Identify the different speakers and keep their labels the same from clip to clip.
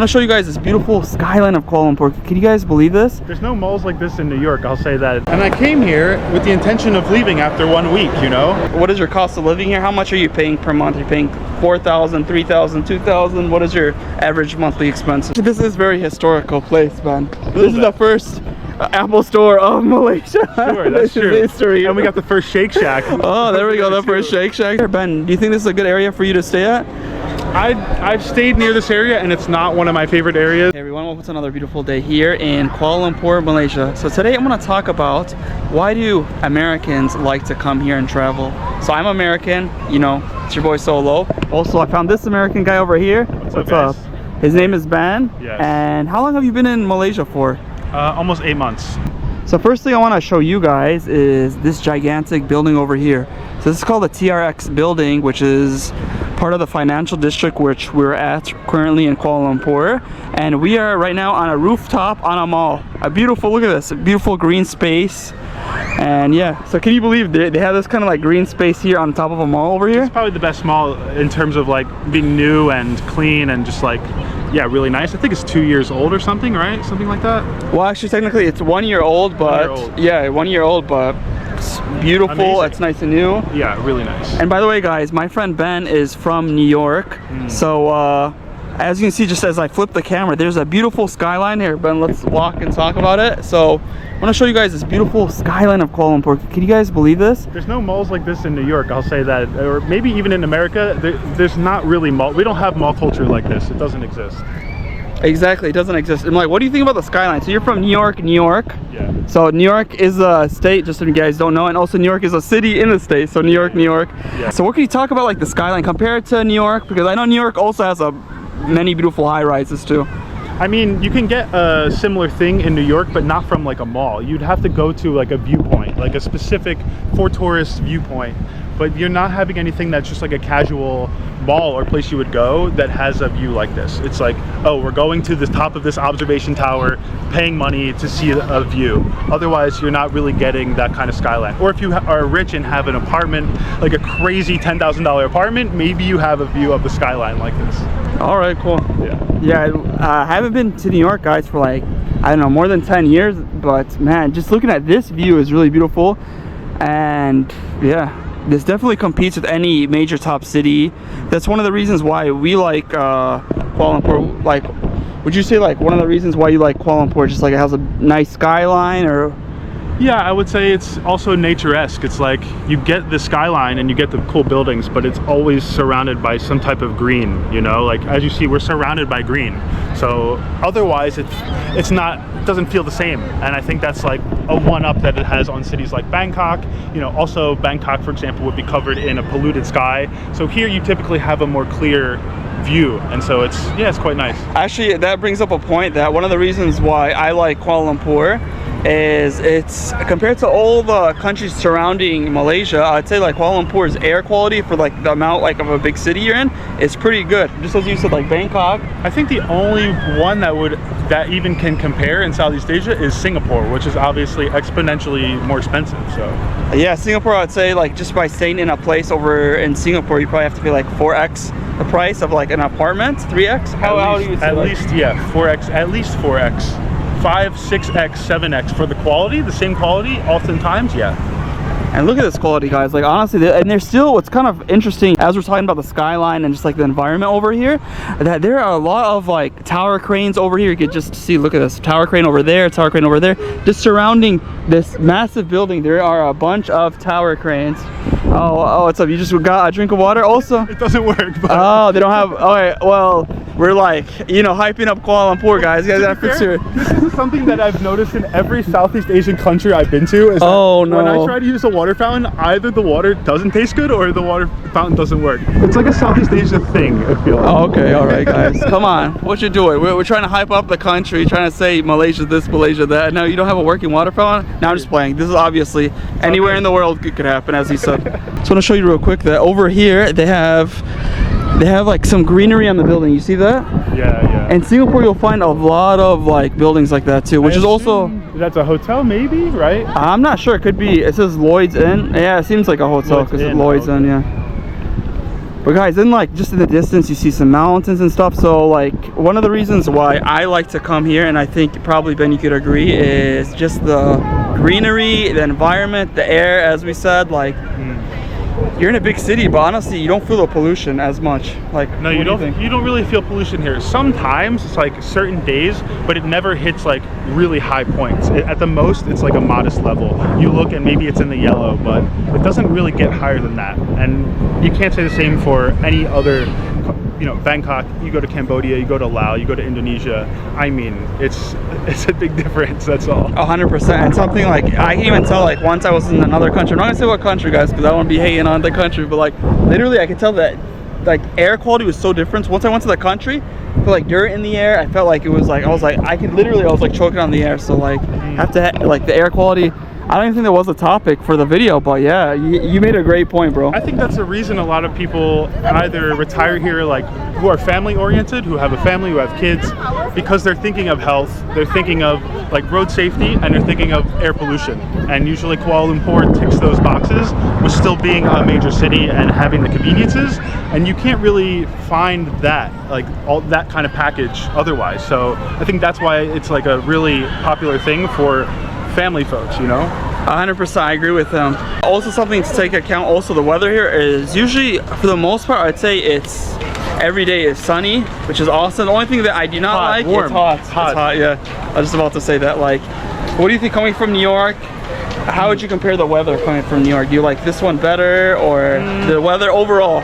Speaker 1: want to show you guys this beautiful skyline of Kuala Lumpur. Can you guys believe this?
Speaker 2: There's no malls like this in New York, I'll say that. And I came here with the intention of leaving after 1 week, you know?
Speaker 1: What is your cost of living here? How much are you paying per month? Are you paying 4,000, 3,000, 2,000? What is your average monthly expense? This is a very historical place, man. This is the first Apple store of Malaysia.
Speaker 2: Sure, that's true.
Speaker 1: History.
Speaker 2: And we got the first Shake Shack.
Speaker 1: Oh, there we go, the first Shake Shack. Ben, do you think this is a good area for you to stay at?
Speaker 2: I've stayed near this area and it's not one of my favorite areas.
Speaker 1: Hey everyone, welcome to another beautiful day here in Kuala Lumpur, Malaysia. So today I'm going to talk about why do Americans like to come here and travel. So I'm American, you know, it's your boy Solo. Also, I found this American guy over here. What's up? His name is Ben.
Speaker 2: Yes.
Speaker 1: And how long have you been in Malaysia for?
Speaker 2: Almost 8 months.
Speaker 1: So first thing I want to show you guys is this gigantic building over here. So this is called the TRX building, which is part of the financial district which we're at currently in Kuala Lumpur. And we are right now on a rooftop on a mall. A beautiful, look at this, a beautiful green space. And yeah, so can you believe they have this kind of like green space here on top of a mall over here?
Speaker 2: It's probably the best mall in terms of like being new and clean and just like, yeah, really nice. I think it's 2 years old or something, right? Something like that.
Speaker 1: Well, actually, technically, it's 1 year old, but yeah, 1 year old, but it's beautiful.
Speaker 2: Amazing.
Speaker 1: It's nice and new.
Speaker 2: Yeah, really nice.
Speaker 1: And by the way, guys, my friend Ben is from New York. So as you can see, just as I flip the camera, there's a beautiful skyline here. Ben, let's walk and talk about it. So I want to show you guys this beautiful skyline of Kuala Lumpur. Can you guys believe this?
Speaker 2: There's no malls like this in New York, I'll say that. Or maybe even in America, there's not really mall. We don't have mall culture like this. It doesn't exist.
Speaker 1: Exactly, it doesn't exist. I'm like, what do you think about the skyline? So you're from New York.
Speaker 2: Yeah.
Speaker 1: So New York is a state, just so you guys don't know, and also New York is a city in the state. So New York. Yeah. So what can you talk about like the skyline compared to New York? Because I know New York also has many beautiful high rises too.
Speaker 2: I mean, you can get a similar thing in New York, but not from like a mall. You'd have to go to like a viewpoint, like a specific for tourists viewpoint. But you're not having anything that's just like a casual mall or place you would go that has a view like this. It's like, oh, we're going to the top of this observation tower, paying money to see a view. Otherwise, you're not really getting that kind of skyline. Or if you are rich and have an apartment, like a crazy $10,000 apartment, maybe you have a view of the skyline like this.
Speaker 1: All right, cool.
Speaker 2: Yeah,
Speaker 1: I haven't been to New York, guys, for like, I don't know, more than 10 years. But man, just looking at this view is really beautiful. And yeah, this definitely competes with any major top city. That's one of the reasons why we like Kuala Lumpur. Like, would you say like one of the reasons why you like Kuala Lumpur, just like it has a nice skyline? Or
Speaker 2: yeah, I would say it's also nature-esque. It's like you get the skyline and you get the cool buildings, but it's always surrounded by some type of green, you know? Like as you see, we're surrounded by green. So otherwise it doesn't feel the same. And I think that's like a one-up that it has on cities like Bangkok. You know, also Bangkok, for example, would be covered in a polluted sky. So here you typically have a more clear view, and so it's quite nice.
Speaker 1: Actually, that brings up a point that one of the reasons why I like Kuala Lumpur is it's compared to all the countries surrounding Malaysia, I'd say like Kuala Lumpur's air quality for like the amount like of a big city you're in is pretty good. Just as you said, like Bangkok.
Speaker 2: I think the only one that even can compare in Southeast Asia is Singapore, which is obviously exponentially more expensive. So
Speaker 1: yeah, Singapore, I'd say like just by staying in a place over in Singapore, you probably have to pay like 4x the price of like an apartment. 3x? How do you say?
Speaker 2: At least, yeah, 4x, at least 4x. 5, 6x, 7x for the quality, the same quality, oftentimes, yeah.
Speaker 1: And look at this quality, guys. Like honestly, and there's still, what's kind of interesting as we're talking about the skyline and just like the environment over here, that there are a lot of like tower cranes over here. You can just see, look at this tower crane over there, tower crane over there, just surrounding this massive building. There are a bunch of tower cranes. Oh, what's up? You just got a drink of water also?
Speaker 2: It doesn't work, but
Speaker 1: oh, they don't have, all right, well, we're like, you know, hyping up Kuala Lumpur, guys. You guys gotta fix your...
Speaker 2: This is something that I've noticed in every Southeast Asian country I've been to. Is
Speaker 1: oh, no.
Speaker 2: When I try to use a water fountain, either the water doesn't taste good or the water fountain doesn't work. It's like a Southeast Asia thing, I feel like.
Speaker 1: Oh, okay, all right, guys. Come on, what you doing? We're trying to hype up the country, trying to say Malaysia this, Malaysia that. No, you don't have a working water fountain? No, I'm just playing. This is obviously anywhere in the world it could happen, as he said. So I want to show you real quick that over here they have like some greenery on the building. You see that?
Speaker 2: Yeah.
Speaker 1: In Singapore, you'll find a lot of like buildings like that too, which is also...
Speaker 2: That's a hotel maybe, right?
Speaker 1: I'm not sure. It could be. It says Lloyd's Inn. Yeah, it seems like a hotel because it's Lloyd's Inn, yeah. But guys, then like just in the distance you see some mountains and stuff. So like one of the reasons why I like to come here, and I think probably Ben you could agree, is just the greenery, the environment, the air, as we said. Like you're in a big city, but honestly you don't feel the pollution as much. Like
Speaker 2: no, you don't really feel pollution here. Sometimes it's like certain days, but it never hits like really high points. At the most it's like a modest level. You look and maybe it's in the yellow, but it doesn't really get higher than that. And you can't say the same for any other, you know, Bangkok, you go to Cambodia, you go to Laos, you go to Indonesia. I mean, it's a big difference, that's all.
Speaker 1: 100%. And something like, I can even tell, like, once I was in another country, I'm not gonna say what country, guys, because I don't want to be hating on the country, but like, literally I could tell that, like, air quality was so different. Once I went to the country, I felt like dirt in the air. I felt like it was like, I was like choking on the air. So like, like the air quality, I don't even think that was a topic for the video, but yeah, you made a great point, bro.
Speaker 2: I think that's the reason a lot of people either retire here, like who are family oriented, who have a family, who have kids, because they're thinking of health, they're thinking of like road safety, and they're thinking of air pollution. And usually Kuala Lumpur ticks those boxes with still being a major city and having the conveniences, and you can't really find that, like all that kind of package otherwise. So I think that's why it's like a really popular thing for family folks, you know?
Speaker 1: 100%, I agree with them. Also something to take account, also the weather here is usually, for the most part, I'd say it's every day is sunny, which is awesome. The only thing that I do not like,
Speaker 2: warm.
Speaker 1: It's hot. It's hot, yeah. I was just about to say that. Like, what do you think coming from New York? How would you compare the weather coming from New York? Do you like this one better, or the weather overall?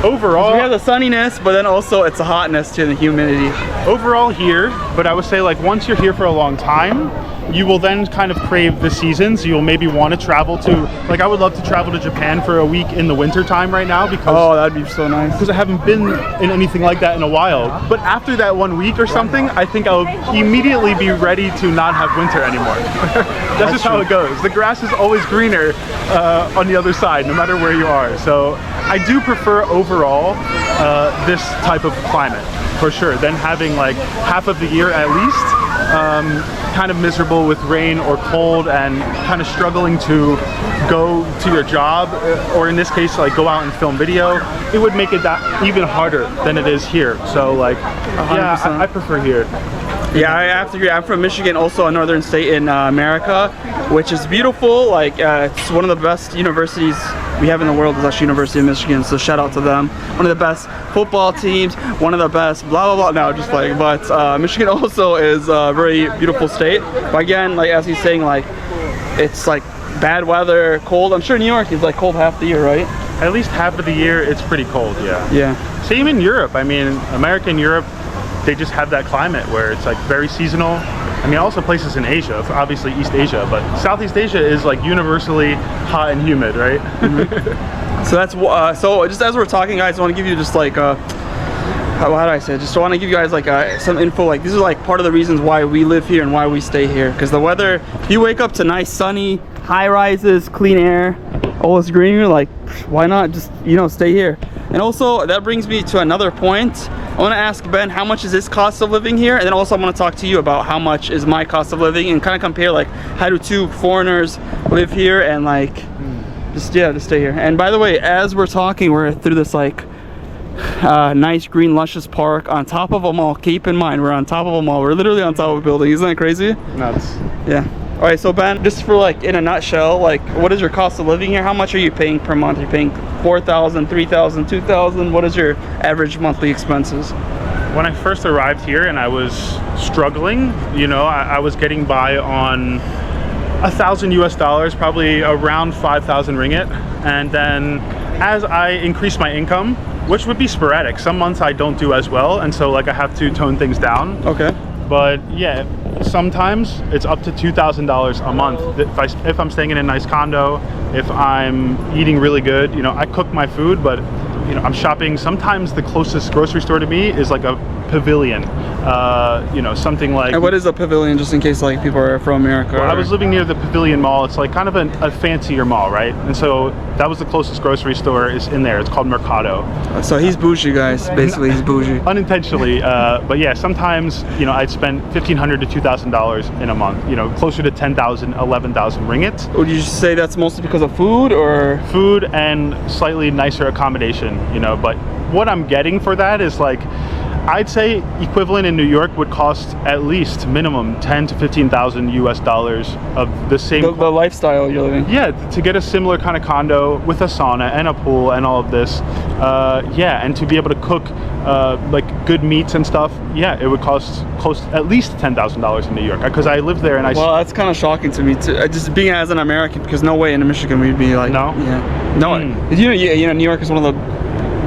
Speaker 2: Overall,
Speaker 1: we have the sunniness, but then also it's the hotness too, and the humidity.
Speaker 2: Overall here, but I would say like once you're here for a long time, you will then kind of crave the seasons. You'll maybe want to travel to, like I would love to travel to Japan for a week in the winter time right now, because
Speaker 1: oh, that'd be so nice.
Speaker 2: Because I haven't been in anything like that in a while. But after that 1 week or something, I think I'll immediately be ready to not have winter anymore. That's just how it goes. The grass is always greener on the other side, no matter where you are. So I do prefer overall this type of climate, for sure, than having like half of the year at least kind of miserable with rain or cold and kind of struggling to go to your job, or in this case like go out and film video. It would make it that even harder than it is here. So like 100%. Yeah, I prefer here.
Speaker 1: Yeah, I have to agree. I'm from Michigan, also a northern state in America, which is beautiful. Like it's one of the best universities we have in the world is actually University of Michigan, so shout out to them. One of the best football teams, one of the best blah blah blah. No, just like, but Michigan also is a very beautiful state. But again, like as he's saying, like it's like bad weather, cold. I'm sure New York is like cold half the year, right?
Speaker 2: At least half of the year it's pretty cold, yeah.
Speaker 1: Yeah.
Speaker 2: Same in Europe. I mean, America and Europe, they just have that climate where it's like very seasonal. I mean, also places in Asia, obviously East Asia, but Southeast Asia is like universally hot and humid, right?
Speaker 1: So that's so just as we're talking, guys, I want to give you just like how do I say it? Just want to give you guys like some info. Like these are like part of the reasons why we live here and why we stay here, because the weather, if you wake up to nice sunny high rises, clean air, all this greenery, like why not just, you know, stay here? And also that brings me to another point. I want to ask Ben, how much is his cost of living here? And then also I want to talk to you about how much is my cost of living, and kind of compare like how do two foreigners live here, and like just stay here. And by the way, as we're talking, we're through this like nice green luscious park on top of a mall. Keep in mind, we're on top of a mall. We're literally on top of a building. Isn't that crazy?
Speaker 2: Nuts.
Speaker 1: Yeah. All right, so Ben, just for like in a nutshell, like what is your cost of living here? How much are you paying per month? You're paying 4,000, 3,000, 2,000. What is your average monthly expenses?
Speaker 2: When I first arrived here and I was struggling, you know, I was getting by on $1,000 US, probably around 5,000 ringgit. And then as I increased my income, which would be sporadic, some months I don't do as well, and so like I have to tone things down.
Speaker 1: Okay.
Speaker 2: But yeah, sometimes it's up to $2,000 a month if I'm staying in a nice condo, if I'm eating really good. You know, I cook my food, but you know, I'm shopping. Sometimes the closest grocery store to me is like a pavilion. You know, something like.
Speaker 1: And what is a pavilion, just in case like people are from America?
Speaker 2: Well, I was living near the Pavilion Mall. It's like kind of a fancier mall, right? And so that was the closest grocery store is in there. It's called Mercado.
Speaker 1: So he's bougie, guys. Basically, he's bougie.
Speaker 2: Unintentionally, but yeah, sometimes, you know, I'd spend $1,500 to $2,000 in a month. You know, closer to 10,000, 11,000 ringgit.
Speaker 1: Would you say that's mostly because of food, or?
Speaker 2: Food and slightly nicer accommodation, you know, but what I'm getting for that is like, I'd say equivalent in New York would cost at least minimum 10 to 15,000 US dollars of the same.
Speaker 1: The lifestyle you're living.
Speaker 2: Yeah, to get a similar kind of condo with a sauna and a pool and all of this. Yeah, and to be able to cook like good meats and stuff. Yeah, it would cost close at least $10,000 in New York, because I lived there and I.
Speaker 1: Well, that's kind of shocking to me too. Just being as an American, because no way in Michigan we'd be like.
Speaker 2: No.
Speaker 1: Yeah. No. You know, New York is one of the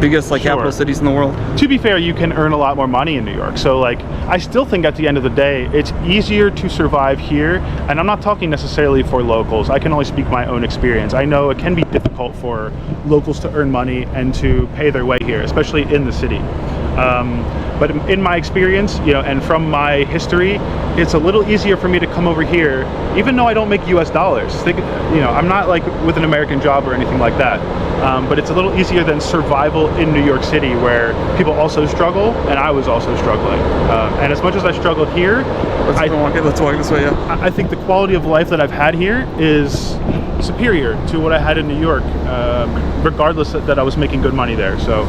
Speaker 1: biggest like capital cities in the world.
Speaker 2: To be fair, you can earn a lot more money in New York. So like, I still think at the end of the day, it's easier to survive here. And I'm not talking necessarily for locals. I can only speak my own experience. I know it can be difficult for locals to earn money and to pay their way here, especially in the city. But in my experience, you know, and from my history, it's a little easier for me to come over here, even though I don't make US dollars. You know, I'm not like with an American job or anything like that. But it's a little easier than survival in New York City, where people also struggle, and I was also struggling. And as much as I struggled here,
Speaker 1: let's walk this way. Yeah.
Speaker 2: I think the quality of life that I've had here is superior to what I had in New York, regardless that I was making good money there. So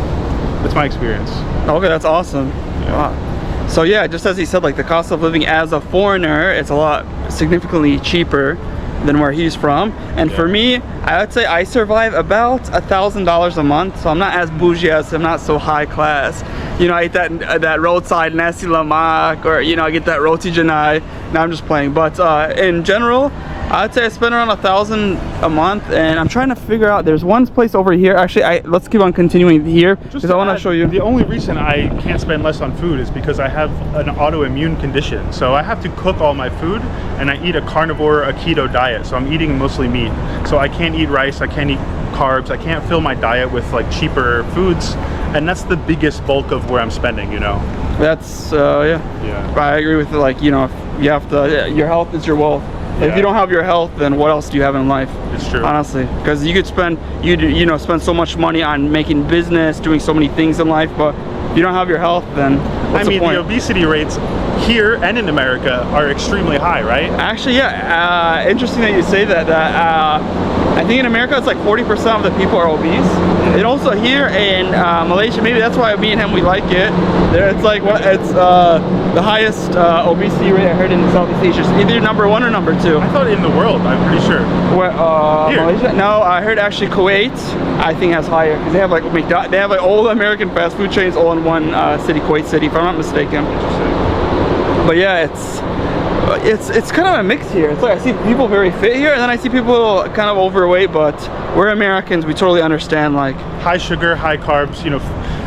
Speaker 2: that's my experience.
Speaker 1: Okay, that's awesome.
Speaker 2: Yeah.
Speaker 1: Wow. So yeah, just as he said, like the cost of living as a foreigner, it's a lot significantly cheaper than where he's from. And for me, I would say I survive about $1,000 a month. So I'm not as bougie as I'm not so high class. You know, I eat that roadside nasi lemak, or you know, I get that roti canai. Now I'm just playing, but in general, I'd say I spend around $1,000 a month, and I'm trying to figure out. There's one place over here. Actually, let's keep on continuing here because I want to show you.
Speaker 2: The only reason I can't spend less on food is because I have an autoimmune condition. So I have to cook all my food, and I eat a carnivore, a keto diet. So I'm eating mostly meat. So I can't eat rice. I can't eat carbs. I can't fill my diet with like cheaper foods, and that's the biggest bulk of where I'm spending. You know. That's
Speaker 1: yeah. I agree with it. Like, you know, you have to. Your health is your wealth.
Speaker 2: Yeah.
Speaker 1: If you don't have your health, then what else do you have in life?
Speaker 2: It's true.
Speaker 1: Honestly, because you could spend you know spend so much money on making business, doing so many things in life, but if you don't have your health, then what's the point?
Speaker 2: The obesity rates here and in America are extremely high, right?
Speaker 1: Actually, yeah. Interesting that you say that. I think in America it's like 40% of the people are obese. And also here in Malaysia, maybe that's why me and him we like it. It's like it's the highest obesity rate I heard in Southeast Asia. It's either number 1 or number 2.
Speaker 2: I thought in the world, I'm pretty sure.
Speaker 1: Where, Malaysia? No, I heard actually Kuwait, I think has higher, because they have like they have like all the American fast food chains all in one city, Kuwait City, if I'm not mistaken. But yeah, it's kind of a mix here. It's like I see people very fit here, and then I see people kind of overweight, but we're Americans, we totally understand like
Speaker 2: high sugar, high carbs, you know,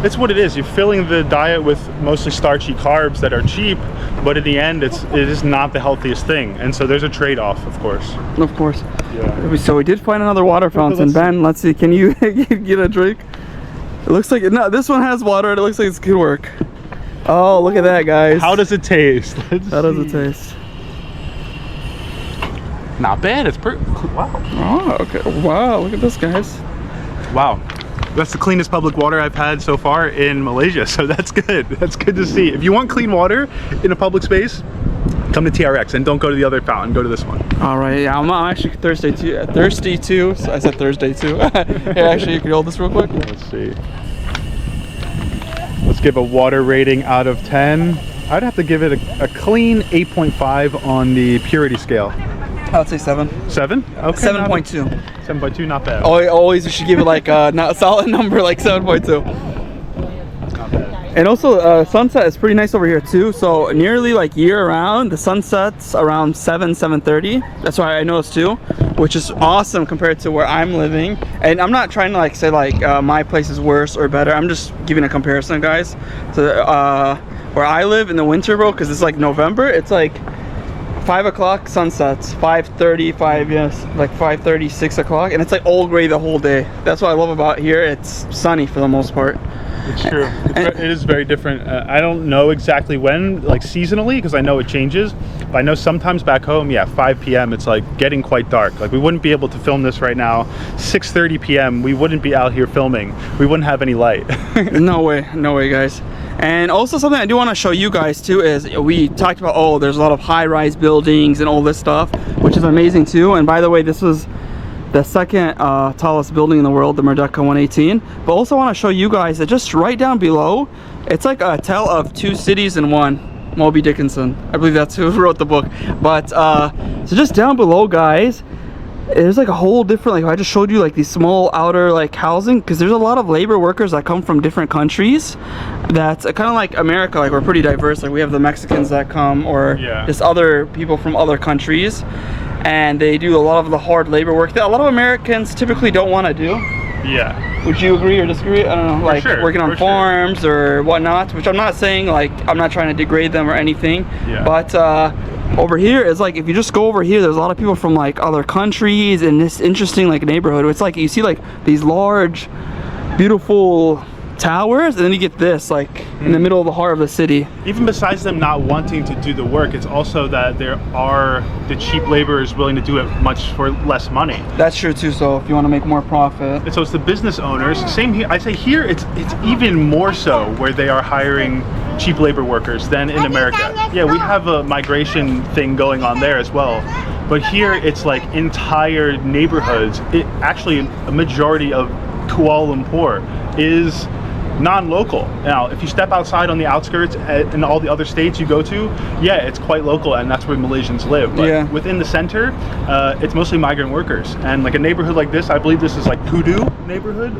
Speaker 2: it's what it is. You're filling the diet with mostly starchy carbs that are cheap, but in the end it is not the healthiest thing, and so there's a trade-off, of course.
Speaker 1: Of course.
Speaker 2: Yeah.
Speaker 1: So we did find another water fountain. Ben, let's see, can you get a drink? It looks like no, this one has water, and it looks like it's good work. Oh, look at that, guys.
Speaker 2: How does it taste?
Speaker 1: How does it taste?
Speaker 2: Not bad. It's pretty. Wow.
Speaker 1: Oh, okay. Wow, look at this, guys.
Speaker 2: Wow. That's the cleanest public water I've had so far in Malaysia, so that's good. That's good to see. If you want clean water in a public space, come to TRX and don't go to the other fountain. Go to this one.
Speaker 1: All right. Yeah, I'm actually thirsty too. So I said Thursday too. Here, actually, you can hold this real quick.
Speaker 2: Let's see. Let's give a water rating out of 10. I'd have to give it a clean 8.5 on the purity scale.
Speaker 1: I would say 7.
Speaker 2: 7? Okay.
Speaker 1: 7.2.
Speaker 2: 7.2, not bad.
Speaker 1: Always you should give it like a not solid number, like 7.2.
Speaker 2: Not bad.
Speaker 1: And also sunset is pretty nice over here too. So nearly like year round, the sunset's around 7:30. That's why I noticed too, which is awesome compared to where I'm living. And I'm not trying to like say like my place is worse or better. I'm just giving a comparison, guys. So where I live in the winter, bro, because it's like November, it's like 5 o'clock sunsets, 5:30, like 5:30, 6 o'clock, and it's like all gray the whole day. That's what I love about here. It's sunny for the most part.
Speaker 2: It's true. It is very different. I don't know exactly when, like seasonally, because I know it changes. But I know sometimes back home, yeah, 5 p.m. it's like getting quite dark. Like we wouldn't be able to film this right now. 6:30 p.m. we wouldn't be out here filming. We wouldn't have any light.
Speaker 1: No way, guys. And also something I do want to show you guys too is we talked about, oh, there's a lot of high-rise buildings and all this stuff, which is amazing too. And by the way, this was the second tallest building in the world, the Merdeka 118. But also want to show you guys that just right down below, it's like a tale of two cities in one. Moby Dickinson, I believe that's who wrote the book. But so just down below, guys, there's like a whole different, like I just showed you, like these small outer like housing, because there's a lot of labor workers that come from different countries. That's kind of like America, like we're pretty diverse. Like we have the Mexicans that come, or just other people from other countries, and they do a lot of the hard labor work that a lot of Americans typically don't want to do.
Speaker 2: Yeah.
Speaker 1: Would you agree or disagree? I don't know, like working on farms or whatnot, which I'm not saying, like I'm not trying to degrade them or anything, but over here is like, if you just go over here, there's a lot of people from like other countries in this interesting like neighborhood. It's like you see like these large beautiful towers, and then you get this like in the middle of the heart of the city. Even besides them not wanting to do the work, it's also that there are the cheap laborers willing to do it much for less money. That's true too. So if you want to make more profit, and so it's the business owners. Same here. I say here it's even more so where they are hiring cheap labor workers than in America. Yeah, we have a migration thing going on there as well. But here it's like entire neighborhoods. It actually, a majority of Kuala Lumpur is non-local. Now, if you step outside on the outskirts in all the other states you go to, yeah, it's quite local, and that's where Malaysians live. But within the center, it's mostly migrant workers. And like a neighborhood like this, I believe this is like Pudu neighborhood.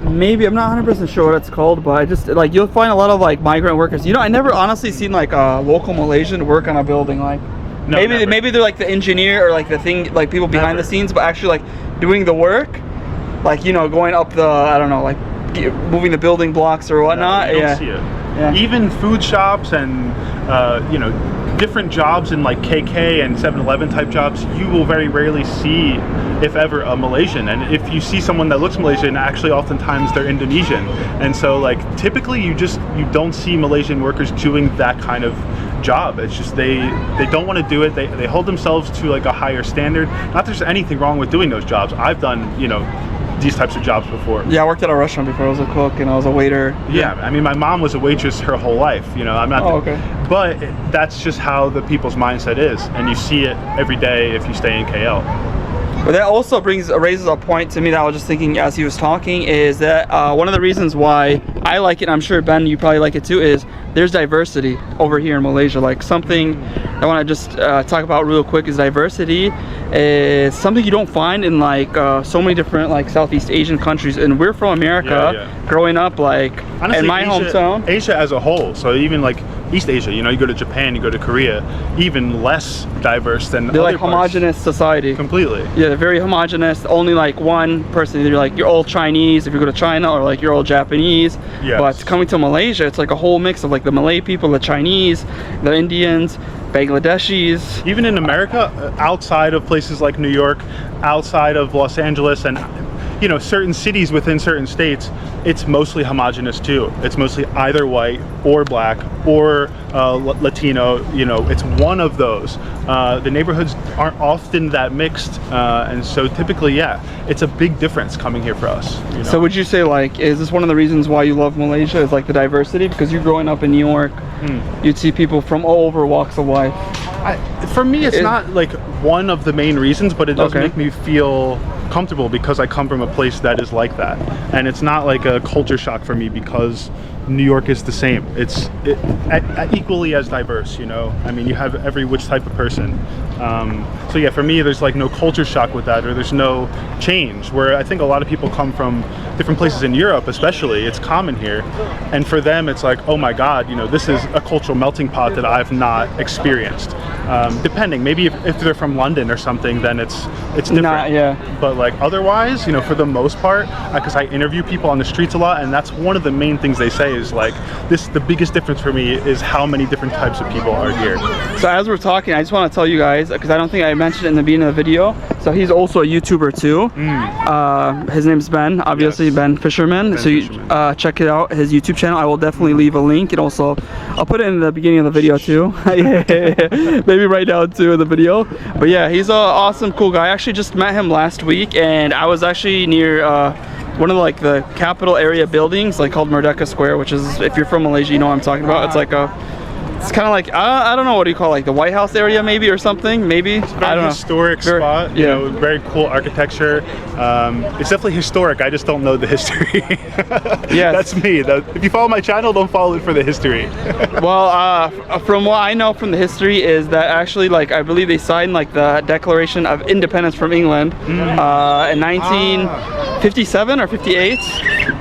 Speaker 1: Maybe, I'm not 100% sure what it's called, but I just like you'll find a lot of like migrant workers. You know, I never honestly seen like a local Malaysian work on a building. Like maybe they're like the engineer or like the thing, like people behind the scenes, but actually like doing the work, like, you know, going up the, I don't know, like moving the building blocks or whatnot.
Speaker 2: No, you don't see it. Even food shops and you know, different jobs in like KK and 7-Eleven type jobs, you will very rarely see, if ever, a Malaysian. And if you see someone that looks Malaysian, actually oftentimes they're Indonesian. And so like typically you don't see Malaysian workers doing that kind of job. It's just they don't want to do it. They hold themselves to like a higher standard. Not that there's anything wrong with doing those jobs. I've done, you know, these types of jobs before. Yeah, I worked at a restaurant before. I was a cook and I was a waiter. Yeah, I mean, my mom was a waitress her whole life. You know, I'm not. Oh, okay. But that's just how the people's mindset is, and you see it every day if you stay in KL. But that also raises a point to me that I was just thinking as he was talking, is that one of the reasons why I like it, and I'm sure Ben, you probably like it too, is there's diversity over here in Malaysia. Like something I want to just talk about real quick is diversity is something you don't find in like so many different like Southeast Asian countries. And we're from America, growing up like honestly, in my hometown. Asia as a whole, so even like East Asia, you know, you go to Japan, you go to Korea, even less diverse than they're other like homogenous society. Completely. Yeah, they're very homogenous. Only like one person, either like you're all Chinese if you go to China, or like you're all Japanese. Yes. But coming to Malaysia, it's like a whole mix of like the Malay people, the Chinese, the Indians, Bangladeshis. Even in America, outside of places like New York, outside of Los Angeles, and you know, certain cities within certain states, it's mostly homogenous too. It's mostly either white or black or Latino. You know, it's one of those. The neighborhoods aren't often that mixed, and so typically, yeah, it's a big difference coming here for us. You know? So would you say, like, is this one of the reasons why you love Malaysia, is like the diversity? Because you're growing up in New York, you'd see people from all over walks of life. For me, it's not like one of the main reasons, but it does make me feel comfortable because I come from a place that is like that, and it's not like a culture shock for me because New York is the same. It's equally as diverse, you know. I mean, you have every which type of person. So yeah, for me, there's like no culture shock with that, or there's no change. Where I think a lot of people come from different places in Europe, especially, it's common here, and for them, it's like, oh my God, you know, this is a cultural melting pot that I've not experienced. Depending, maybe if they're from London or something, then it's different. But like otherwise, you know, for the most part, because I interview people on the streets a lot, and that's one of the main things they say is like, the biggest difference for me is how many different types of people are here. So as we're talking, I just want to tell you guys, because I don't think I mentioned it in the beginning of the video,
Speaker 1: So he's also a YouTuber too. His name's Ben, obviously.
Speaker 2: Yes.
Speaker 1: Ben Fisherman.
Speaker 2: Ben
Speaker 1: So you
Speaker 2: Fisherman.
Speaker 1: check it out, his YouTube channel. I will definitely leave a link, and also I'll put it in the beginning of the video too. Maybe right now too in the video. But yeah, he's an awesome, cool guy. I actually just met him last week, and I was actually near one of like the capital area buildings, like called Merdeka Square, which is, if you're from Malaysia, you know what I'm talking about. It's like it's kind of like I don't know, what do you call it, like the White House area maybe, or something, maybe. I don't know.
Speaker 2: Historic spot. You know, very cool architecture. It's definitely historic. I just don't know the history. Yeah, that's me. If you follow my channel, don't follow it for the history. Well,
Speaker 1: from what I know from the history is that actually, like, I believe they signed like the Declaration of Independence from England in 1957 or 58.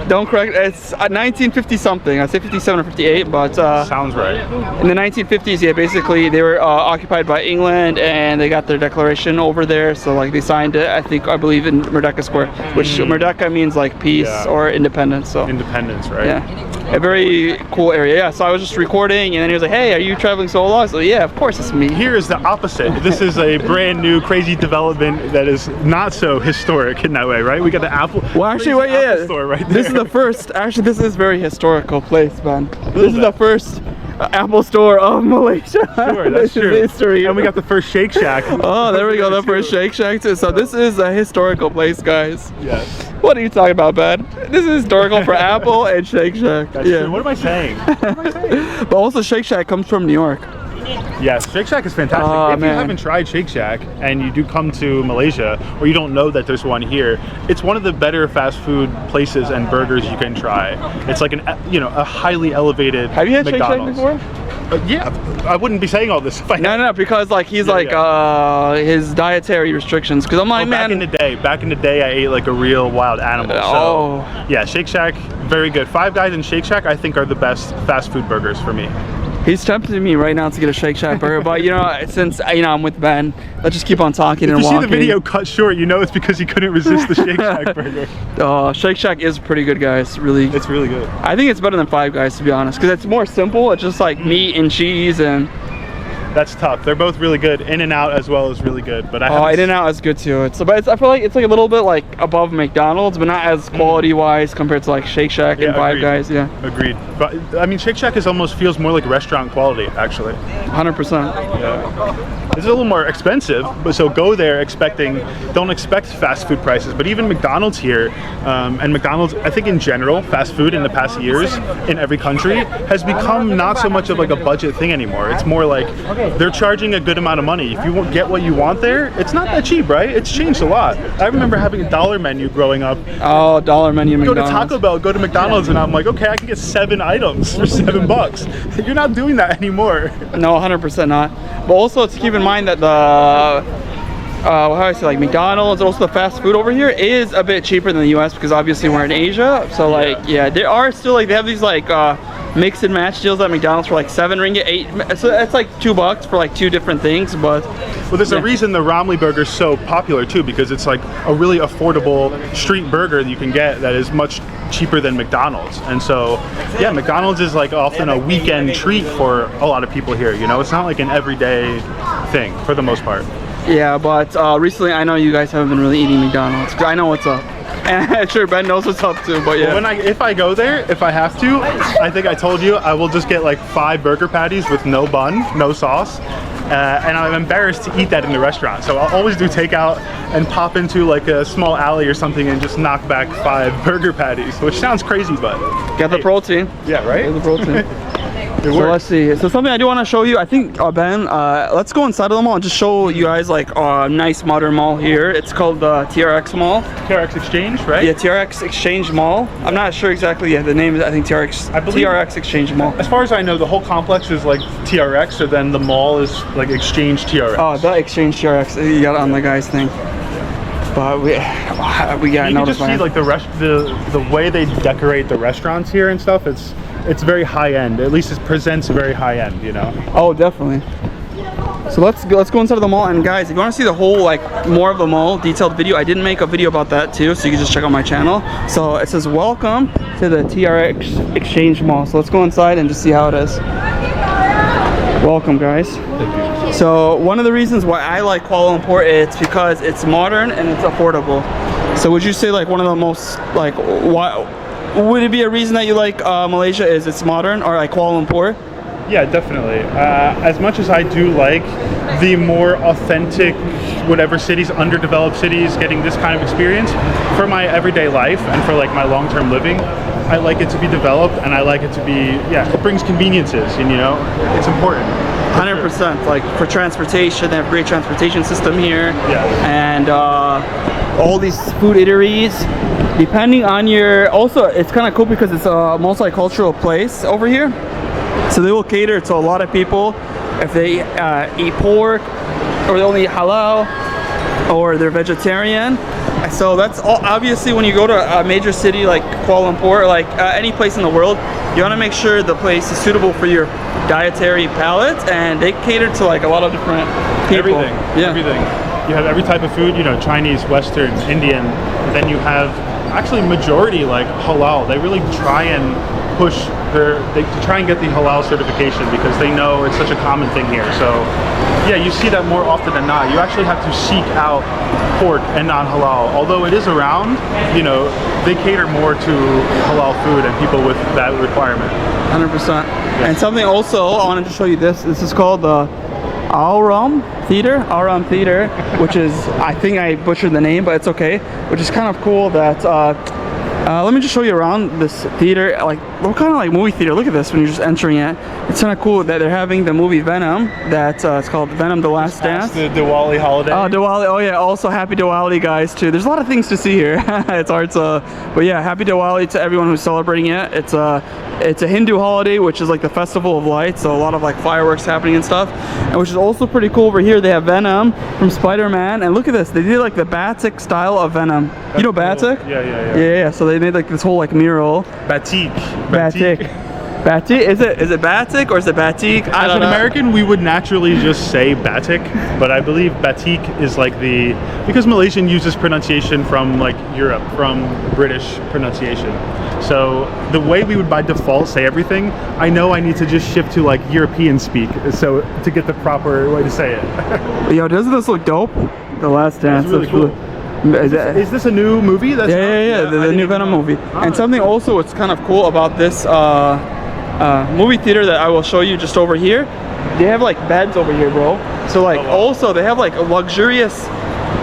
Speaker 1: Don't correct. It's 1950 something. I say 57 or 58, but
Speaker 2: sounds right.
Speaker 1: In the 1950s, yeah, basically they were occupied by England, and they got their declaration over there. So like they signed it, I believe in Merdeka Square, which Merdeka means like peace or independence. So
Speaker 2: independence, right?
Speaker 1: Yeah, a very cool area. Yeah. So I was just recording, and then he was like, "Hey, are you traveling solo?" I was like, "Yeah, of course, it's me."
Speaker 2: Here is the opposite. This is a brand new, crazy development that is not so historic in that way, right? We got the Apple.
Speaker 1: Well, actually, wait,
Speaker 2: Apple store right there.
Speaker 1: This is the first. Actually, this is very historical place, man. This is the first Apple store of Malaysia.
Speaker 2: Sure, that's true.
Speaker 1: History.
Speaker 2: And we got the first Shake Shack.
Speaker 1: Oh, there we go, the first Shake Shack too. So this is a historical place, guys.
Speaker 2: Yes.
Speaker 1: What are you talking about, Ben? This is historical for Apple and Shake Shack.
Speaker 2: That's true. What am I saying?
Speaker 1: But also Shake Shack comes from New York.
Speaker 2: Yes, Shake Shack is fantastic. If you haven't tried Shake Shack and you do come to Malaysia, or you don't know that there's one here, it's one of the better fast food places and burgers you can try. It's like a highly elevated
Speaker 1: Have you had
Speaker 2: McDonald's.
Speaker 1: Shake Shack before?
Speaker 2: Yeah, I wouldn't be saying all this if I
Speaker 1: No, because like he's his dietary restrictions. Because I'm like, man.
Speaker 2: Back in the day, I ate like a real wild animal. So, yeah, Shake Shack, very good. Five Guys and Shake Shack, I think, are the best fast food burgers for me.
Speaker 1: He's tempting me right now to get a Shake Shack burger, but you know, since I'm with Ben, let's just keep on talking and walking.
Speaker 2: If you see the video cut short, you know it's because he couldn't resist the Shake Shack burger.
Speaker 1: Shake Shack is pretty good, guys.
Speaker 2: It's really good.
Speaker 1: I think it's better than Five Guys, to be honest, because it's more simple. It's just like meat and cheese, and
Speaker 2: that's tough. They're both really good. In-N-Out as well is really good, but
Speaker 1: In-N-Out is good too. I feel like it's like a little bit like above McDonald's, but not as quality-wise compared to like Shake Shack and Five Guys. Yeah,
Speaker 2: agreed. But I mean, Shake Shack almost feels more like restaurant quality, actually.
Speaker 1: 100%.
Speaker 2: Yeah. It's a little more expensive, but so go there don't expect fast food prices. But even McDonald's here, and McDonald's, I think in general, fast food in the past years in every country has become not so much of like a budget thing anymore. It's more like they're charging a good amount of money. If you get what you want there, it's not that cheap, right? It's changed a lot. I remember having a dollar menu growing up.
Speaker 1: Oh, dollar menu McDonald's.
Speaker 2: Go to Taco Bell, go to McDonald's, and I'm like, okay, I can get 7 items for $7. You're not doing that anymore.
Speaker 1: No, 100% not. But also, to keep in mind that how do I say, like McDonald's and also the fast food over here is a bit cheaper than the US, because obviously we're in Asia. So like, there are still like, they have these like mix and match deals at McDonald's for like 7 ringgit, 8. So that's like $2 for like 2 different things. But
Speaker 2: well, there's a reason the Ramly burger is so popular too, because it's like a really affordable street burger that you can get that is much cheaper than McDonald's. And so yeah, McDonald's is like often a weekend treat for a lot of people here, you know. It's not like an everyday thing for the most part.
Speaker 1: Yeah, but recently I know you guys haven't been really eating McDonald's, because I know what's up. And I'm sure Ben knows what's up too, but yeah.
Speaker 2: Well, if I go there, if I have to, I think I told you, I will just get like 5 burger patties with no bun, no sauce. And I'm embarrassed to eat that in the restaurant. So I'll always do takeout and pop into like a small alley or something and just knock back 5 burger patties, which sounds crazy, but
Speaker 1: get the protein.
Speaker 2: Yeah, right?
Speaker 1: Get the protein. So let's see. So something I do want to show you, I think, Ben, let's go inside of the mall and just show you guys like a nice modern mall here. It's called the TRX Mall.
Speaker 2: TRX Exchange, right?
Speaker 1: Yeah, TRX Exchange Mall. I'm not sure exactly. Yeah, the name is, I think, TRX Exchange Mall.
Speaker 2: As far as I know, the whole complex is like TRX, so then the mall is like Exchange TRX.
Speaker 1: Oh, the Exchange TRX. You got it on the guy's thing. But we got. You
Speaker 2: can just see like the way they decorate the restaurants here and stuff. It's very high end. At least it presents very high end, you know.
Speaker 1: Oh, definitely. So let's go inside of the mall, and guys, if you want to see the whole like more of the mall detailed video, I did make a video about that too, so you can just check out my channel. So it says welcome to the TRX Exchange Mall. So let's go inside and just see how it is. Welcome, guys.
Speaker 3: Thank you.
Speaker 1: So one of the reasons why I like Kuala Lumpur, it's because it's modern and it's affordable. So would you say like one of the most, like, why would it be a reason that you like Malaysia is it's modern, or like Kuala Lumpur?
Speaker 2: Yeah, definitely. As much as I do like the more authentic, whatever cities, underdeveloped cities, getting this kind of experience for my everyday life and for like my long-term living, I like it to be developed, and I like it to be, yeah, it brings conveniences, and you know, it's important.
Speaker 1: 100%. Like for transportation, they have a great transportation system here.
Speaker 2: Yeah.
Speaker 1: And all these food eateries, depending on your, also it's kind of cool because it's a multicultural place over here. So they will cater to a lot of people if they eat pork, or they only eat halal, or they're vegetarian. So that's all. Obviously, when you go to a major city like Kuala Lumpur, or like any place in the world, you want to make sure the place is suitable for your dietary palate, and they cater to like a lot of different people.
Speaker 2: Everything.
Speaker 1: Yeah.
Speaker 2: Everything. You have every type of food, you know, Chinese, Western, Indian. And then you have actually majority like halal. They really try and push they try and get the halal certification because they know it's such a common thing here. So yeah, you see that more often than not. You actually have to seek out pork and non-halal. Although it is around, you know, they cater more to halal food and people with that requirement.
Speaker 1: 100%. And something also, I wanted to show you this. This is called the Auram Theater, which is, I think I butchered the name, but it's okay. Which is kind of cool that, let me just show you around this theater. Like, what kind of like movie theater? Look at this when you're just entering it. It's kind of cool that they're having the movie Venom. That it's called Venom: The Last Dance.
Speaker 2: The Diwali holiday.
Speaker 1: Oh, Diwali. Oh yeah. Also, happy Diwali, guys. Too. There's a lot of things to see here. It's hard to, but yeah, happy Diwali to everyone who's celebrating it. It's a Hindu holiday, which is like the festival of lights. So a lot of like fireworks happening and stuff. And which is also pretty cool. Over here, they have Venom from Spider-Man, and look at this. They did like the batik style of Venom.
Speaker 2: That's
Speaker 1: you know
Speaker 2: cool.
Speaker 1: batik?
Speaker 2: Yeah.
Speaker 1: So they made like this whole like mural.
Speaker 2: Batik.
Speaker 1: Batik. Is it batik or is it batik?
Speaker 2: As an American, we would naturally just say batik, but I believe batik is like because Malaysian uses pronunciation from like Europe, from British pronunciation. So the way we would by default say everything, I know I need to just shift to like European speak, so to get the proper way to say it.
Speaker 1: Yo, doesn't this look dope? The Last Dance.
Speaker 2: That's really cool. Is this a new movie? That's
Speaker 1: the new Venom movie. And something also what's kind of cool about this movie theater that I will show you just over here, they have like beds over here, bro. So like also they have like luxurious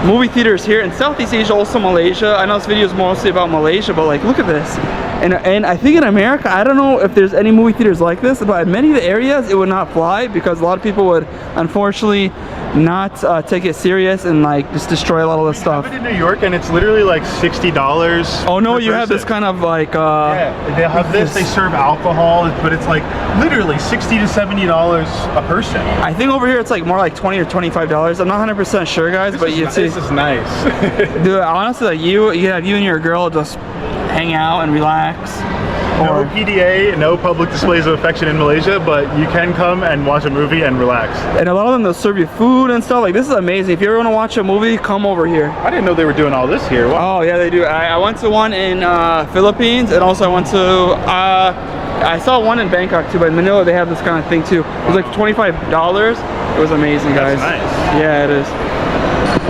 Speaker 1: movie theaters here in Southeast Asia, also Malaysia. I know this video is mostly about Malaysia, but like look at this. And I think in America, I don't know if there's any movie theaters like this, but in many of the areas it would not fly because a lot of people would unfortunately not take it serious and like just destroy a lot of the stuff.
Speaker 2: I have it in New York and it's literally like $60.
Speaker 1: Oh no, you have this kind of like
Speaker 2: yeah, they have this, they serve alcohol, but it's like literally $60 to $70 a person.
Speaker 1: I think over here it's like more like $20 or $25. I'm not 100% sure, guys, but you see,
Speaker 2: this is nice.
Speaker 1: Dude, honestly, like you and your girl just hang out and relax.
Speaker 2: No PDA, no public displays of affection in Malaysia, but you can come and watch a movie and relax.
Speaker 1: And a lot of them, they'll serve you food and stuff. Like, this is amazing. If you ever want to watch a movie, come over here.
Speaker 2: I didn't know they were doing all this here. Wow.
Speaker 1: Oh, yeah, they do. I went to one in Philippines, and also I went to, I saw one in Bangkok too, but in Manila they have this kind of thing too. It was like $25. It was amazing, guys.
Speaker 2: That's nice.
Speaker 1: Yeah, it is.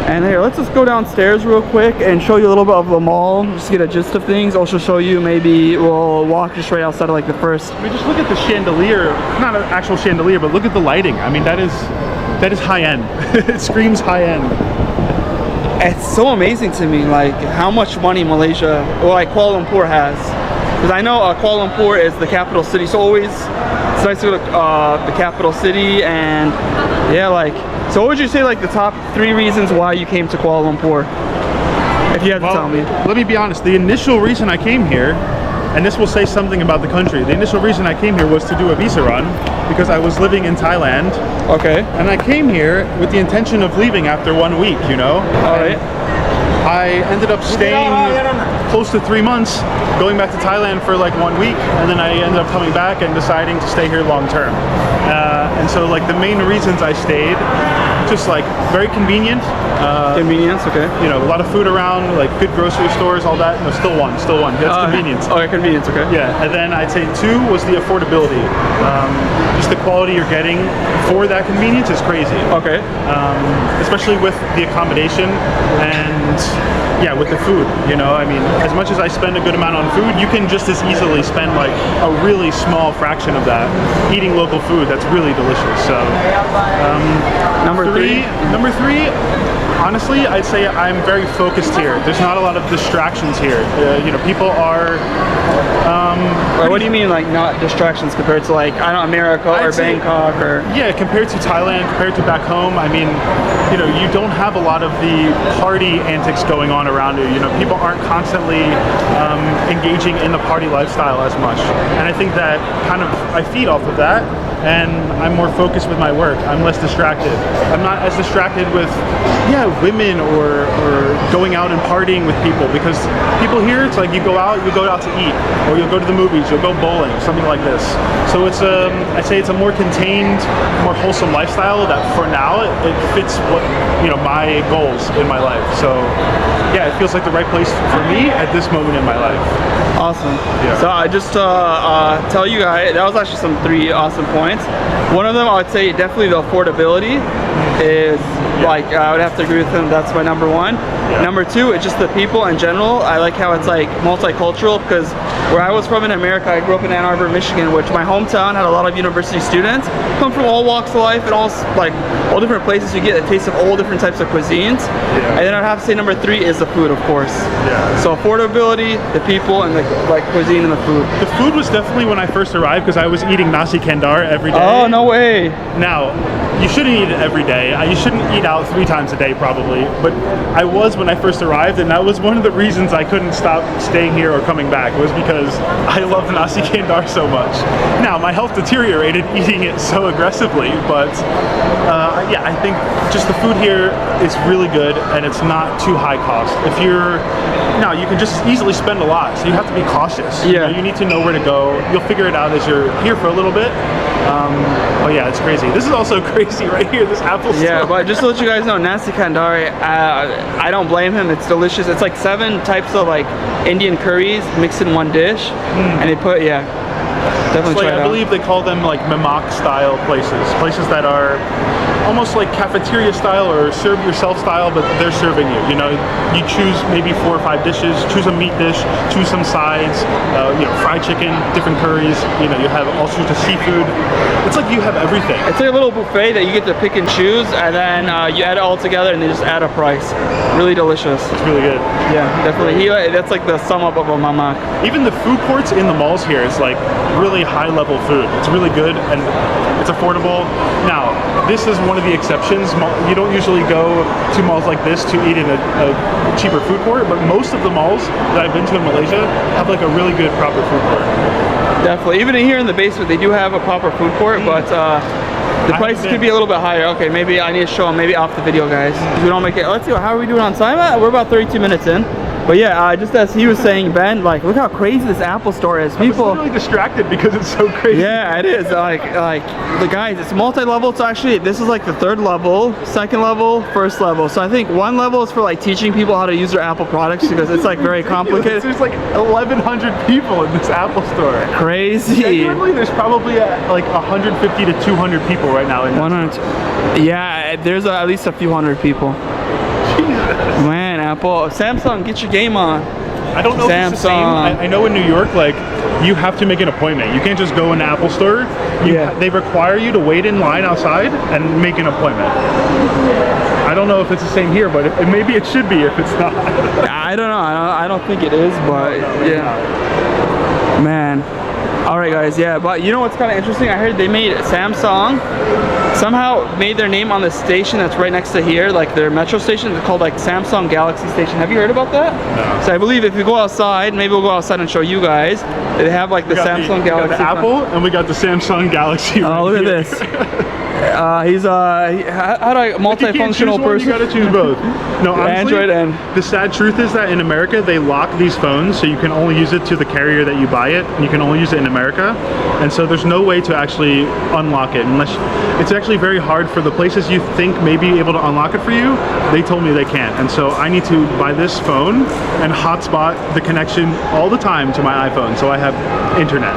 Speaker 1: And here, let's just go downstairs real quick and show you a little bit of the mall, just to get a gist of things. Also show you, maybe we'll walk just right outside of like the first.
Speaker 2: I mean, just look at the chandelier, not an actual chandelier, but look at the lighting. I mean, that is high end. It screams high end.
Speaker 1: It's so amazing to me, like how much money Malaysia, or like Kuala Lumpur has. Because I know Kuala Lumpur is the capital city, so always it's nice to go to the capital city. And yeah, like, so what would you say like the top 3 reasons why you came to Kuala Lumpur? If you had to tell me.
Speaker 2: Let me be honest, the initial reason I came here, and this will say something about the country, the initial reason I came here was to do a visa run because I was living in Thailand.
Speaker 1: Okay.
Speaker 2: And I came here with the intention of leaving after 1 week, you know?
Speaker 1: Alright.
Speaker 2: I ended up staying close to 3 months, going back to Thailand for like 1 week, and then I ended up coming back and deciding to stay here long term. And so like the main reasons I stayed just like very convenient.
Speaker 1: Convenience, okay.
Speaker 2: You know, a lot of food around, like good grocery stores, all that. No, still one. That's convenience.
Speaker 1: Oh, yeah, convenience, okay.
Speaker 2: Yeah, and then I'd say 2 was the affordability. Just the quality you're getting for that convenience is crazy.
Speaker 1: Okay.
Speaker 2: Especially with the accommodation and yeah, with the food. You know, I mean, as much as I spend a good amount on food, you can just as easily spend like a really small fraction of that eating local food. That's really delicious. So
Speaker 1: Number three.
Speaker 2: Number 3. Honestly, I'd say I'm very focused here. There's not a lot of distractions here. You know, people are.
Speaker 1: What do you mean, like not distractions compared to like I don't know, America or Bangkok or?
Speaker 2: Yeah, compared to Thailand, compared to back home. I mean, you know, you don't have a lot of the party antics going on around you. You know, people aren't constantly engaging in the party lifestyle as much, and I think that kind of I feed off of that. And I'm more focused with my work. I'm less distracted. I'm not as distracted with, women or going out and partying with people, because people here, it's like you go out to eat, or you'll go to the movies, you'll go bowling, something like this. So it's I'd say it's a more contained, more wholesome lifestyle that for now it fits what, you know, my goals in my life. So yeah, it feels like the right place for me at this moment in my life.
Speaker 1: Awesome.
Speaker 2: Yeah.
Speaker 1: So I just tell you guys, that was actually some 3 awesome points. One of them, I would say definitely the affordability is like, I would have to agree with him. That's my number 1.
Speaker 2: Yeah.
Speaker 1: Number 2, it's just the people in general. I like how it's like multicultural, because where I was from in America, I grew up in Ann Arbor, Michigan, which my hometown had a lot of university students come from all walks of life and all different places. You get a taste of all different types of cuisines.
Speaker 2: Yeah.
Speaker 1: And then I'd have to say number 3 is the food, of course.
Speaker 2: Yeah.
Speaker 1: So affordability, the people, and the cuisine and the food.
Speaker 2: The food was definitely when I first arrived, because I was eating nasi kandar every day.
Speaker 1: Oh, no way.
Speaker 2: Now, you shouldn't eat it every day. You shouldn't eat out 3 times a day probably, but I was when I first arrived, and that was one of the reasons I couldn't stop staying here or coming back, was because I loved nasi kandar so much. Now, my health deteriorated eating it so aggressively, but yeah, I think just the food here is really good, and it's not too high cost. If you're, you can just easily spend a lot, so you have to be cautious.
Speaker 1: Yeah.
Speaker 2: You need to know where to go. You'll figure it out as you're here for a little bit. Oh yeah, it's crazy. This is also crazy right here, this Apple store.
Speaker 1: Yeah, but just to let you guys know, nasi kandar, I don't blame him. It's delicious. It's like 7 types of like Indian curries mixed in one dish, and they put, definitely try it out.
Speaker 2: I believe they call them like mamak style places that are almost like cafeteria style or serve yourself style, but they're serving you. You know, you choose maybe 4 or 5 dishes, choose a meat dish, choose some sides, fried chicken, different curries. You know, you have all sorts of seafood. It's like you have everything.
Speaker 1: It's like a little buffet that you get to pick and choose, and then you add it all together, and they just add a price. Really delicious.
Speaker 2: It's really good.
Speaker 1: Yeah, definitely. That's like the sum up of a mamak.
Speaker 2: Even the food courts in the malls here is like really high level food. It's really good and it's affordable. Now, this is one of the exceptions. You don't usually go to malls like this to eat in a cheaper food court, but most of the malls that I've been to in Malaysia have like a really good proper food court.
Speaker 1: Definitely. Even here in the basement, they do have a proper food court, but the prices could be a little bit higher. Okay, maybe I need to show them maybe off the video, guys. We don't make it. Let's see, how are we doing on time? We're about 32 minutes in. But yeah, just as he was saying, Ben, like, look how crazy this Apple store is. People
Speaker 2: I'm really distracted because it's so crazy.
Speaker 1: Yeah, it is. Like the guys, it's multi-level. So actually, this is like the 3rd level, 2nd level, 1st level. So I think 1 level is for like teaching people how to use their Apple products, because it's like very complicated.
Speaker 2: There's like 1,100 people in this Apple store.
Speaker 1: Crazy.
Speaker 2: Genuinely, there's probably like 150 to 200 people right now in this
Speaker 1: 100. Yeah, there's at least a few hundred people. Man, Apple, Samsung, get your game on.
Speaker 2: I don't know if it's the same. I know in New York, like, you have to make an appointment. You can't just go in the Apple store. They require you to wait in line outside and make an appointment. I don't know if it's the same here, but maybe it should be if it's not.
Speaker 1: I don't know. I don't think it is, but yeah. Man. All right, guys. Yeah, but you know what's kind of interesting? I heard they made Samsung somehow made their name on the station that's right next to here, like their metro station. It's called like Samsung Galaxy Station. Have you heard about that? No. So I believe if you go outside, maybe we'll go outside and show you guys. They have like the Samsung Galaxy.
Speaker 2: We got the Apple and we got the Samsung Galaxy.
Speaker 1: Oh, look at this. He's how do I multifunctional person?
Speaker 2: You gotta choose both. No, honestly,
Speaker 1: Android and
Speaker 2: the sad truth is that in America they lock these phones, so you can only use it to the carrier that you buy it, and you can only use it in America. And so there's no way to actually unlock it unless it's actually very hard for the places you think may be able to unlock it for you. They told me they can't, and so I need to buy this phone and hotspot the connection all the time to my iPhone, so I have internet.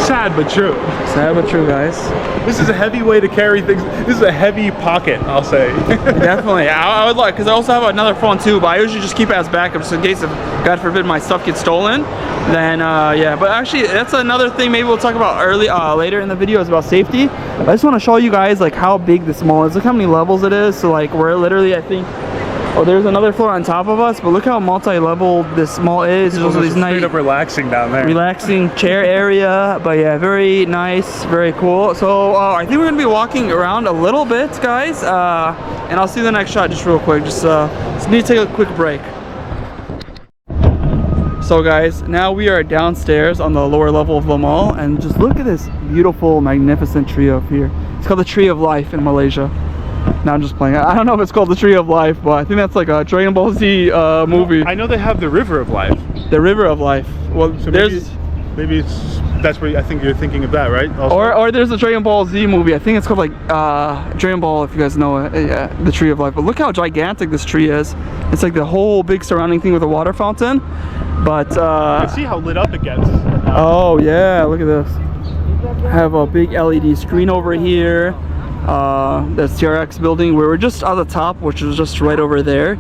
Speaker 2: Sad but true.
Speaker 1: Sad but true, guys.
Speaker 2: This is a heavy way to carry things. This is a heavy pocket, I'll say.
Speaker 1: Definitely. I would like, because I also have another phone too, but I usually just keep it as backup just in case if, God forbid, my stuff gets stolen. Then, yeah. But actually, that's another thing maybe we'll talk about later in the video is about safety. I just want to show you guys like how big this mall is. Look how many levels it is. So like we're literally, I think, oh, there's another floor on top of us, but look how multi-level this mall is. There's also these nice,
Speaker 2: straight up relaxing down there.
Speaker 1: Relaxing chair area, but yeah, very nice, very cool. So I think we're gonna be walking around a little bit, guys, and I'll see you in the next shot just real quick. Just need to take a quick break. So guys, now we are downstairs on the lower level of the mall, and just look at this beautiful, magnificent tree up here. It's called the Tree of Life in Malaysia. No, I'm just playing. I don't know if it's called the Tree of Life, but I think that's like a Dragon Ball Z movie.
Speaker 2: I know they have the River of Life.
Speaker 1: The River of Life. Well,
Speaker 2: so
Speaker 1: there's
Speaker 2: maybe that's what I think you're thinking of that, right? Also?
Speaker 1: Or there's a Dragon Ball Z movie. I think it's called like Dragon Ball, if you guys know it. Yeah, the Tree of Life. But look how gigantic this tree is. It's like the whole big surrounding thing with a water fountain. But
Speaker 2: you can see how lit up it gets.
Speaker 1: Oh yeah, look at this. I have a big LED screen over here. The TRX building. We were just at the top, which is just right over there.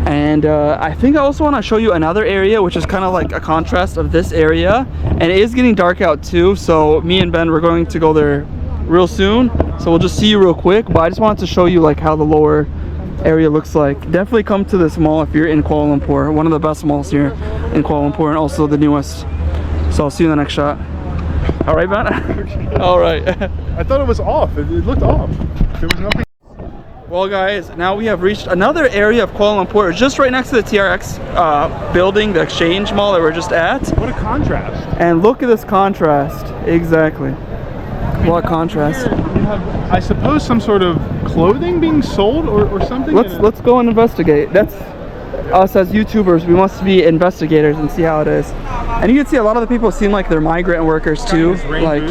Speaker 1: And I think I also want to show you another area which is kind of like a contrast of this area, and it is getting dark out too, so me and Ben, we're going to go there real soon, so we'll just see you real quick. But I just wanted to show you like how the lower area looks like. Definitely come to this mall if you're in Kuala Lumpur. One of the best malls here in Kuala Lumpur, and also the newest. So I'll see you in the next shot. All right, Ben? All right.
Speaker 2: I thought it was off. It looked off. There was nothing.
Speaker 1: Well guys, now we have reached another area of Kuala Lumpur, just right next to the TRX building, the exchange mall that we're just at.
Speaker 2: What a contrast.
Speaker 1: And look at this contrast. Exactly. What contrast.
Speaker 2: Here you have, I suppose, some sort of clothing being sold or something?
Speaker 1: Let's go and investigate. That's us as YouTubers. We must be investigators and see how it is. And you can see a lot of the people seem like they're migrant workers too. Like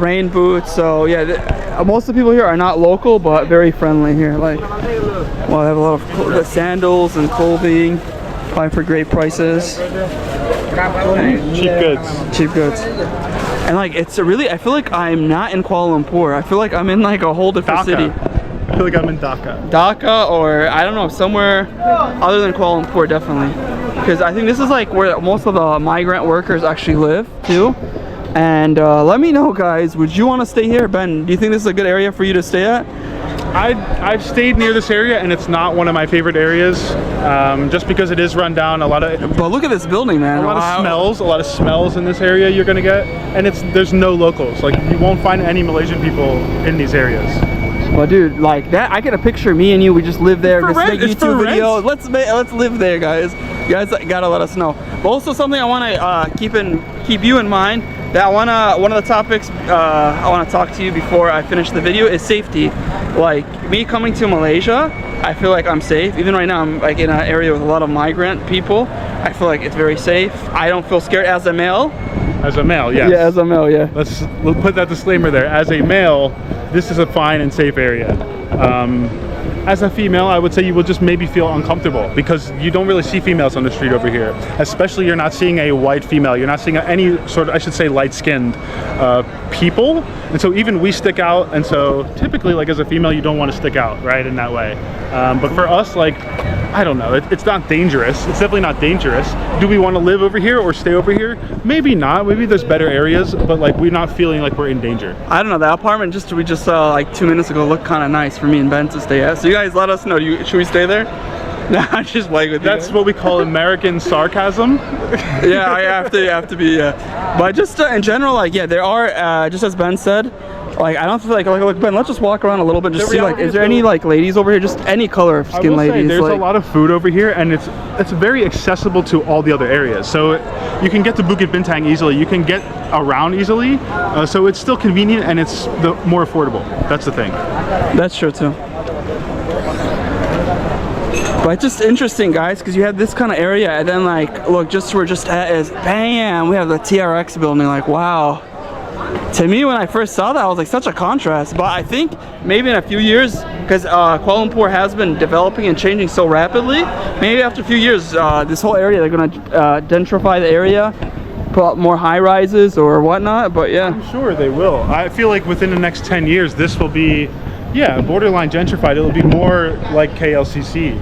Speaker 1: rain boots. So yeah, most of the people here are not local, but very friendly here. Like, well, they have a lot of sandals and clothing, probably for great prices.
Speaker 2: Cheap goods.
Speaker 1: Cheap goods. And like, it's really, I feel like I'm not in Kuala Lumpur. I feel like I'm in like a whole different city.
Speaker 2: I feel like I'm in Dhaka.
Speaker 1: Dhaka, or I don't know, somewhere other than Kuala Lumpur, definitely. Because I think this is like where most of the migrant workers actually live too. And let me know, guys, would you want to stay here? Ben, do you think this is a good area for you to stay at?
Speaker 2: I've stayed near this area, and it's not one of my favorite areas, just because it is run down.
Speaker 1: But look at this building, man.
Speaker 2: A lot of smells in this area you're gonna get, and there's no locals. Like, you won't find any Malaysian people in these areas.
Speaker 1: Well, dude, like that, I get a picture. Me and you, we just live there.
Speaker 2: Just make
Speaker 1: YouTube videos. Let's live there, guys. You guys gotta let us know. But also something I want to keep you in mind. That one of the topics I want to talk to you before I finish the video is safety. Like, me coming to Malaysia, I feel like I'm safe. Even right now, I'm like in an area with a lot of migrant people. I feel like it's very safe. I don't feel scared as a male.
Speaker 2: As a male, yes.
Speaker 1: Yeah, as a male, yeah.
Speaker 2: Let's put that disclaimer there. As a male, this is a fine and safe area. As a female, I would say you will just maybe feel uncomfortable because you don't really see females on the street over here. Especially, you're not seeing a white female. You're not seeing any sort of, I should say, light-skinned people. And so even we stick out. And so typically, like, as a female, you don't want to stick out, right, in that way. But for us, like, I don't know. It's not dangerous. It's definitely not dangerous. Do we want to live over here or stay over here? Maybe not. Maybe there's better areas, but like, we're not feeling like we're in danger.
Speaker 1: I don't know. The apartment we just saw like 2 minutes ago looked kind of nice for me and Ben to stay at. So you guys let us know. Should we stay there? Nah, I'm just playing with you.
Speaker 2: That's what we call American sarcasm.
Speaker 1: Yeah, I have to be. Yeah. But just in general, like, yeah, there are just as Ben said, Like I don't feel like Ben, let's just walk around a little bit, just see like, is there any
Speaker 2: though,
Speaker 1: like ladies over here? Just any color of skin ladies.
Speaker 2: There's
Speaker 1: like,
Speaker 2: a lot of food over here, and it's very accessible to all the other areas. So you can get to Bukit Bintang easily. You can get around easily. So it's still convenient, and it's more affordable. That's the thing.
Speaker 1: That's true too. But it's just interesting, guys, because you have this kind of area, and then like, look, just where we're just at is, bam, we have the TRX building. Like, wow. To me, when I first saw that, I was like, such a contrast. But I think maybe in a few years, because Kuala Lumpur has been developing and changing so rapidly, maybe after a few years, this whole area, they're gonna gentrify the area, put up more high rises or whatnot. But yeah,
Speaker 2: I'm sure they will. I feel like within the next 10 years, this will be, yeah, borderline gentrified. It'll be more like KLCC.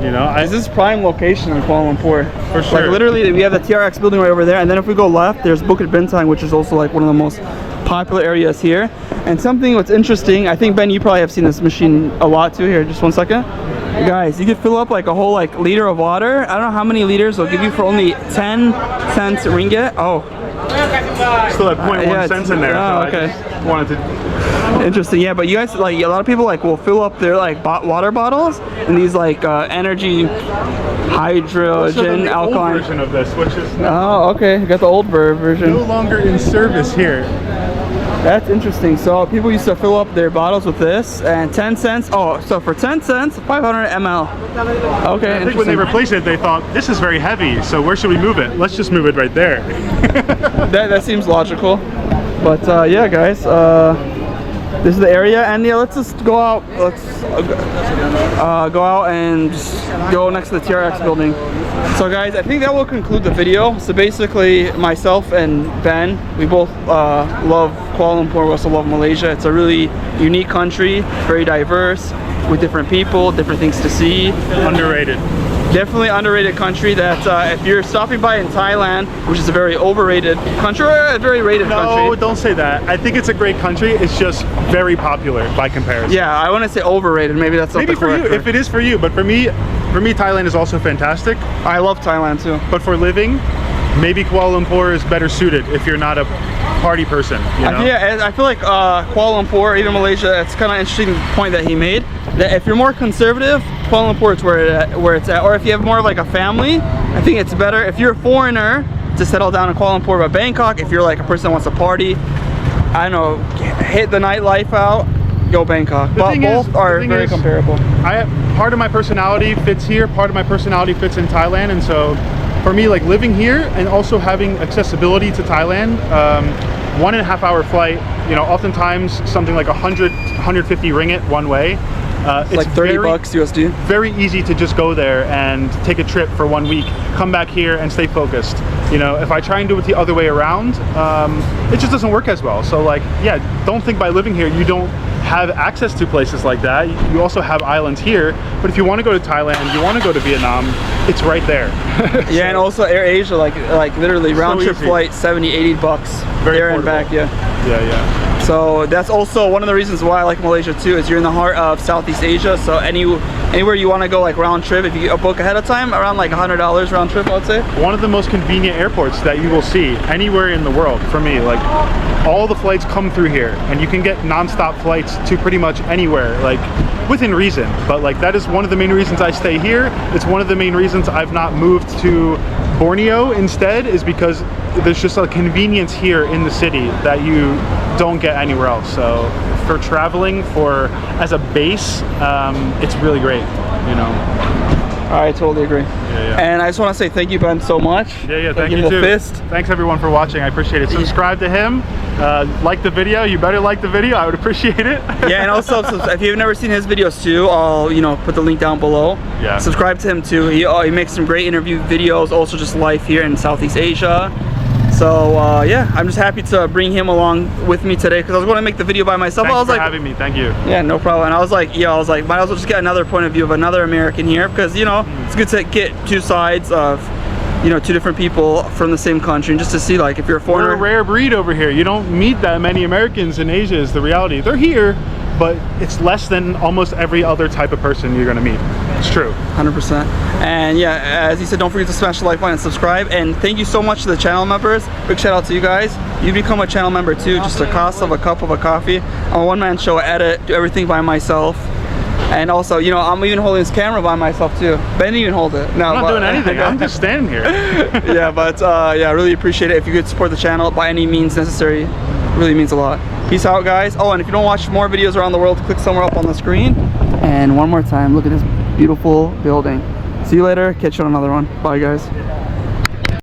Speaker 2: You know,
Speaker 1: this is prime location in Kuala Lumpur.
Speaker 2: For sure.
Speaker 1: Like literally, we have the TRX building right over there, and then if we go left, there's Bukit Bintang, which is also like one of the most popular areas here. And something what's interesting, I think Ben, you probably have seen this machine a lot too. Here, just 1 second, guys. You can fill up like a whole like liter of water. I don't know how many liters they'll give you for only 10 cents ringgit. Oh,
Speaker 2: still at 0.1 cents in there.
Speaker 1: Oh,
Speaker 2: so
Speaker 1: okay.
Speaker 2: I just wanted to.
Speaker 1: Interesting, yeah. But you guys, like a lot of people, like will fill up their like water bottles in these like energy hydrogen
Speaker 2: the
Speaker 1: alkaline
Speaker 2: old version of this, which is
Speaker 1: oh, okay. You got the old version.
Speaker 2: no longer in service here.
Speaker 1: That's interesting. So people used to fill up their bottles with this, and 10 cents. Oh, so for 10 cents, 500 ml. Okay,
Speaker 2: I think when they replaced it, they thought, this is very heavy, so where should we move it? Let's just move it right there.
Speaker 1: that seems logical. But yeah, guys, this is the area, and yeah, let's just go out. Let's go out and just go next to the TRX building. So guys, I think that will conclude the video. So basically, myself and Ben, we both love Kuala Lumpur. We also love Malaysia. It's a really unique country, very diverse, with different people, different things to see.
Speaker 2: Underrated.
Speaker 1: Definitely underrated country that if you're stopping by in Thailand, which is a very overrated country, or a very rated country.
Speaker 2: No, don't say that. I think it's a great country. It's just very popular by comparison.
Speaker 1: Yeah, I want to say overrated. Maybe that's not
Speaker 2: maybe
Speaker 1: the
Speaker 2: for
Speaker 1: correct
Speaker 2: you,
Speaker 1: word.
Speaker 2: if it is for you. But for me, Thailand is also fantastic.
Speaker 1: I love Thailand too.
Speaker 2: But for living, maybe Kuala Lumpur is better suited if you're not a party person. You know?
Speaker 1: Yeah, I feel like Kuala Lumpur, even Malaysia, it's kind of an interesting point that he made. That if you're more conservative, Kuala Lumpur is where it's at. Or if you have more of like a family, I think it's better if you're a foreigner to settle down in Kuala Lumpur. But Bangkok, if you're like a person that wants to party, I don't know, hit the nightlife out, go Bangkok. But both are very comparable.
Speaker 2: Part of my personality fits here, part of my personality fits in Thailand, and so for me, like living here and also having accessibility to Thailand, 1.5 hour flight, you know, oftentimes something like 150 ringgit one way. It's
Speaker 1: like 30 bucks USD.
Speaker 2: Very easy to just go there and take a trip for 1 week, come back here and stay focused. You know, if I try and do it the other way around, it just doesn't work as well. So like, yeah, don't think by living here you don't have access to places like that. You also have islands here, but if you want to go to Thailand, you want to go to Vietnam, it's right there.
Speaker 1: Yeah, so, and also AirAsia, like literally round trip flight, 70, 80 bucks there and back. Yeah. So that's also one of the reasons why I like Malaysia too, is you're in the heart of Southeast Asia. So anywhere you want to go, like round trip, if you book ahead of time, around like $100 round trip, I would say. One
Speaker 2: of the most convenient airports that you will see anywhere in the world for me. Like all the flights come through here, and you can get non-stop flights to pretty much anywhere, like within reason. But like that is one of the main reasons I stay here. It's one of the main reasons I've not moved to Borneo instead, is because there's just a convenience here in the city that you don't get anywhere else. So for traveling, as a base, it's really great, you know. I totally agree. And I just want to say thank you, Ben, so much. Thank you too. Fist. Thanks everyone for watching. I appreciate it. Subscribe to him. Like the video. You better like the video. I would appreciate it. Yeah, and also if you've never seen his videos too, I'll put the link down below. Yeah. Subscribe to him too. He makes some great interview videos. Also just life here in Southeast Asia. So yeah, I'm just happy to bring him along with me today, because I was going to make the video by myself. Thanks for having me. Thank you. Yeah, no problem. And I was like, might as well just get another point of view of another American here, because it's good to get two sides of two different people from the same country, and just to see, like, if you're a foreigner. We're a rare breed over here. You don't meet that many Americans in Asia, is the reality. They're here, but it's less than almost every other type of person you're going to meet. It's true.
Speaker 1: 100%. And yeah, as you said, don't forget to smash the like button and subscribe. And thank you so much to the channel members. Big shout out to you guys. You become a channel member too, just the cost of a cup of a coffee. I'm a one-man show, edit, do everything by myself. And also, you know, I'm even holding this camera by myself too. Ben didn't even hold it. No,
Speaker 2: I'm not doing anything. I'm just standing here.
Speaker 1: Yeah, but yeah, I really appreciate it. If you could support the channel by any means necessary, it really means a lot. Peace out, guys. Oh, and if you don't watch more videos around the world, click somewhere up on the screen. And one more time, look at this beautiful building. See you later. Catch you on another one. Bye, guys.